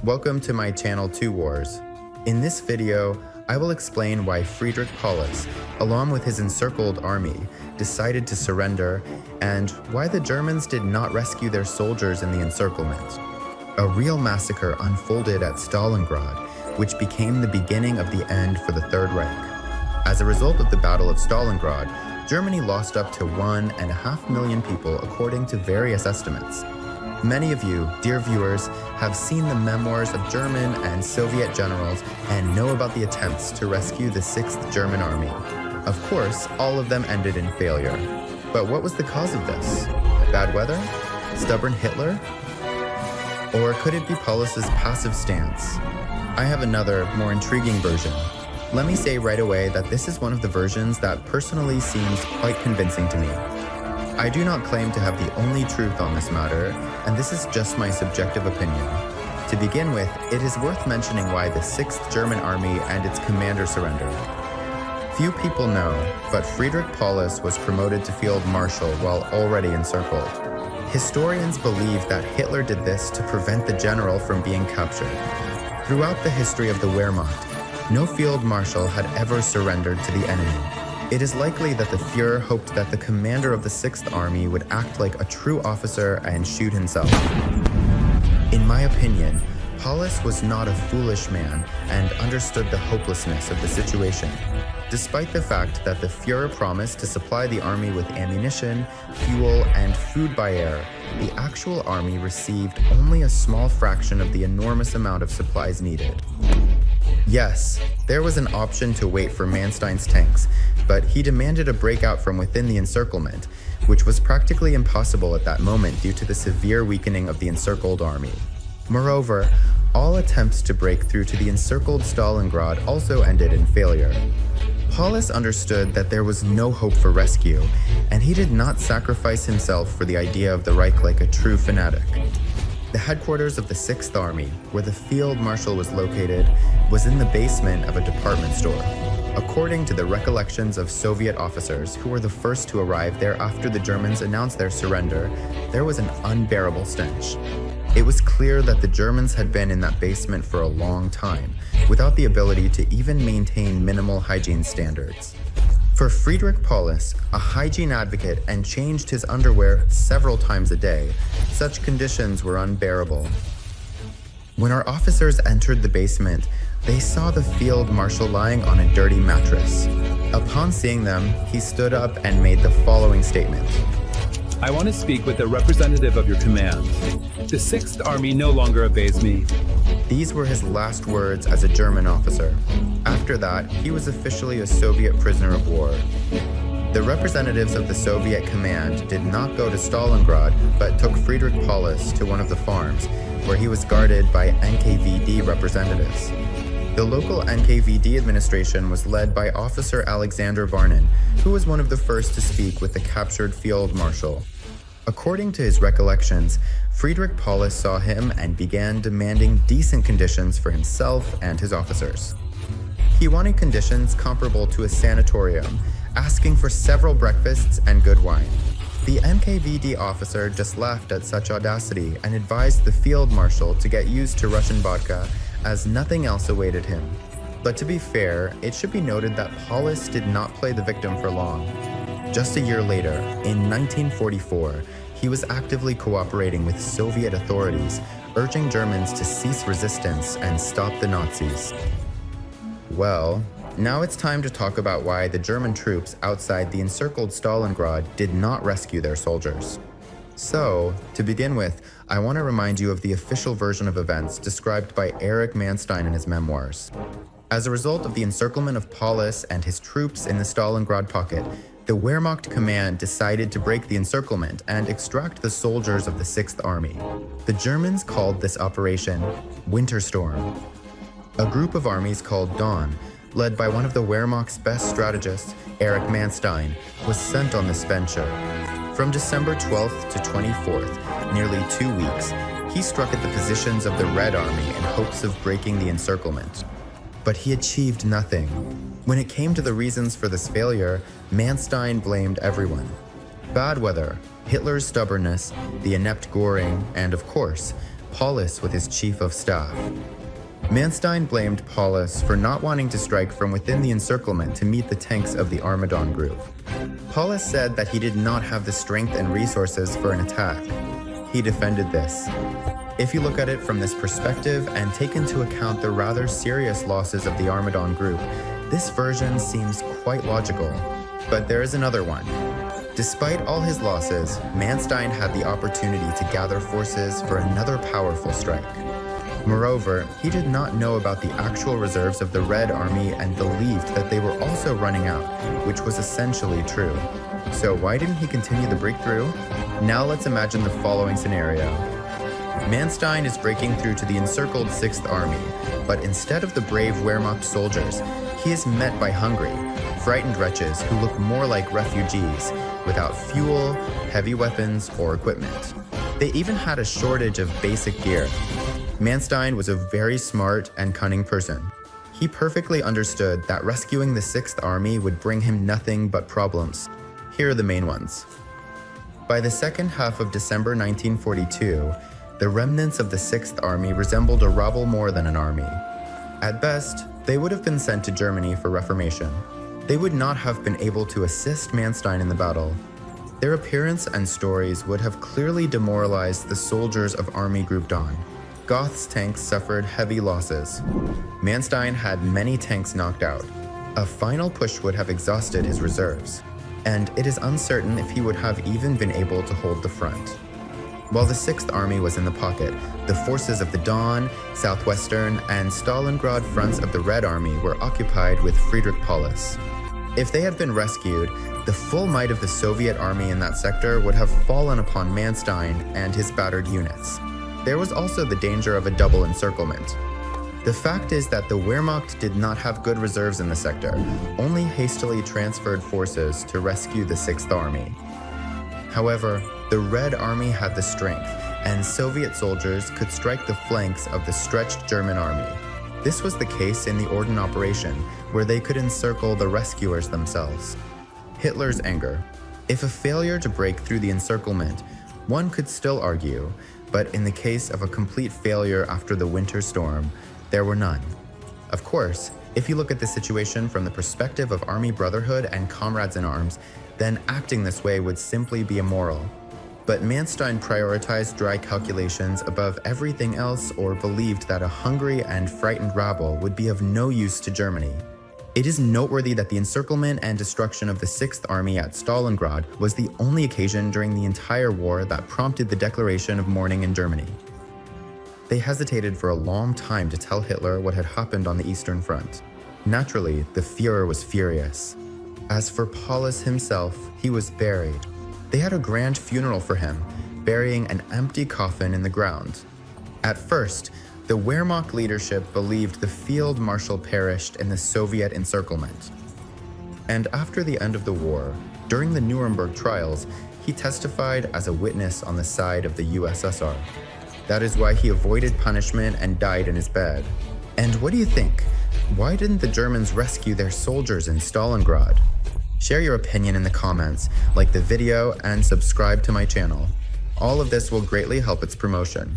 Welcome to my channel 2 Wars. In this video, I will explain why Friedrich Paulus, along with his encircled army, decided to surrender and why the Germans did not rescue their soldiers in the encirclement. A real massacre unfolded at Stalingrad, which became the beginning of the end for the Third Reich. As a result of the Battle of Stalingrad, Germany lost up to 1.5 million people according to various estimates. Many of you, dear viewers, have seen the memoirs of German and Soviet generals and know about the attempts to rescue the 6th German Army. Of course, all of them ended in failure. But what was the cause of this? Bad weather? Stubborn Hitler? Or could it be Paulus's passive stance? I have another, more intriguing version. Let me say right away that this is one of the versions that personally seems quite convincing to me. I do not claim to have the only truth on this matter, and this is just my subjective opinion. To begin with, it is worth mentioning why the 6th German Army and its commander surrendered. Few people know, but Friedrich Paulus was promoted to Field Marshal while already encircled. Historians believe that Hitler did this to prevent the general from being captured. Throughout the history of the Wehrmacht, no Field Marshal had ever surrendered to the enemy. It is likely that the Führer hoped that the commander of the 6th Army would act like a true officer and shoot himself. In my opinion, Paulus was not a foolish man and understood the hopelessness of the situation. Despite the fact that the Führer promised to supply the army with ammunition, fuel, and food by air, the actual army received only a small fraction of the enormous amount of supplies needed. Yes, there was an option to wait for Manstein's tanks, but he demanded a breakout from within the encirclement, which was practically impossible at that moment due to the severe weakening of the encircled army. Moreover, all attempts to break through to the encircled Stalingrad also ended in failure. Paulus understood that there was no hope for rescue, and he did not sacrifice himself for the idea of the Reich like a true fanatic. The headquarters of the 6th Army, where the Field Marshal was located, was in the basement of a department store. According to the recollections of Soviet officers who were the first to arrive there after the Germans announced their surrender, there was an unbearable stench. It was clear that the Germans had been in that basement for a long time, without the ability to even maintain minimal hygiene standards. For Friedrich Paulus, a hygiene advocate and changed his underwear several times a day, such conditions were unbearable. When our officers entered the basement, they saw the Field Marshal lying on a dirty mattress. Upon seeing them, he stood up and made the following statement. I want to speak with a representative of your command. The 6th Army no longer obeys me. These were his last words as a German officer. After that, he was officially a Soviet prisoner of war. The representatives of the Soviet command did not go to Stalingrad, but took Friedrich Paulus to one of the farms, where he was guarded by NKVD representatives. The local NKVD administration was led by Officer Alexander Varnin, who was one of the first to speak with the captured Field Marshal. According to his recollections, Friedrich Paulus saw him and began demanding decent conditions for himself and his officers. He wanted conditions comparable to a sanatorium, asking for several breakfasts and good wine. The NKVD officer just laughed at such audacity and advised the Field Marshal to get used to Russian vodka, as nothing else awaited him. But to be fair, it should be noted that Paulus did not play the victim for long. Just a year later, in 1944, he was actively cooperating with Soviet authorities, urging Germans to cease resistance and stop the Nazis. Well, now it's time to talk about why the German troops outside the encircled Stalingrad did not rescue their soldiers. So, to begin with, I want to remind you of the official version of events described by Erich Manstein in his memoirs. As a result of the encirclement of Paulus and his troops in the Stalingrad pocket, the Wehrmacht command decided to break the encirclement and extract the soldiers of the 6th Army. The Germans called this operation Winter Storm. A group of armies called Dawn, led by one of the Wehrmacht's best strategists, Erich Manstein, was sent on this venture. From December 12th to 24th, nearly 2 weeks, he struck at the positions of the Red Army in hopes of breaking the encirclement. But he achieved nothing. When it came to the reasons for this failure, Manstein blamed everyone. Bad weather, Hitler's stubbornness, the inept Göring, and of course, Paulus was his chief of staff. Manstein blamed Paulus for not wanting to strike from within the encirclement to meet the tanks of the Armidon group. Paulus said that he did not have the strength and resources for an attack. He defended this. If you look at it from this perspective and take into account the rather serious losses of the Armidon group, this version seems quite logical. But there is another one. Despite all his losses, Manstein had the opportunity to gather forces for another powerful strike. Moreover, he did not know about the actual reserves of the Red Army and believed that they were also running out, which was essentially true. So why didn't he continue the breakthrough? Now let's imagine the following scenario. Manstein is breaking through to the encircled 6th Army, but instead of the brave Wehrmacht soldiers, he is met by hungry, frightened wretches who look more like refugees, without fuel, heavy weapons, or equipment. They even had a shortage of basic gear. Manstein was a very smart and cunning person. He perfectly understood that rescuing the 6th Army would bring him nothing but problems. Here are the main ones. By the second half of December 1942, the remnants of the 6th Army resembled a rabble more than an army. At best, they would have been sent to Germany for reformation. They would not have been able to assist Manstein in the battle. Their appearance and stories would have clearly demoralized the soldiers of Army Group Dawn. Goth's tanks suffered heavy losses. Manstein had many tanks knocked out. A final push would have exhausted his reserves, and it is uncertain if he would have even been able to hold the front. While the 6th Army was in the pocket, the forces of the Don, Southwestern, and Stalingrad fronts of the Red Army were occupied with Friedrich Paulus. If they had been rescued, the full might of the Soviet army in that sector would have fallen upon Manstein and his battered units. There was also the danger of a double encirclement. The fact is that the Wehrmacht did not have good reserves in the sector, only hastily transferred forces to rescue the 6th Army. However, the Red Army had the strength, and Soviet soldiers could strike the flanks of the stretched German army. This was the case in the Orden operation, where they could encircle the rescuers themselves. Hitler's anger. If a failure to break through the encirclement, one could still argue, but in the case of a complete failure after the winter storm, there were none. Of course, if you look at the situation from the perspective of army brotherhood and comrades in arms, then acting this way would simply be immoral. But Manstein prioritized dry calculations above everything else, or believed that a hungry and frightened rabble would be of no use to Germany. It is noteworthy that the encirclement and destruction of the 6th Army at Stalingrad was the only occasion during the entire war that prompted the declaration of mourning in Germany. They hesitated for a long time to tell Hitler what had happened on the Eastern Front. Naturally, the Führer was furious. As for Paulus himself, he was buried. They had a grand funeral for him, burying an empty coffin in the ground. At first, the Wehrmacht leadership believed the Field Marshal perished in the Soviet encirclement. And after the end of the war, during the Nuremberg trials, he testified as a witness on the side of the USSR. That is why he avoided punishment and died in his bed. And what do you think? Why didn't the Germans rescue their soldiers in Stalingrad? Share your opinion in the comments, like the video, and subscribe to my channel. All of this will greatly help its promotion.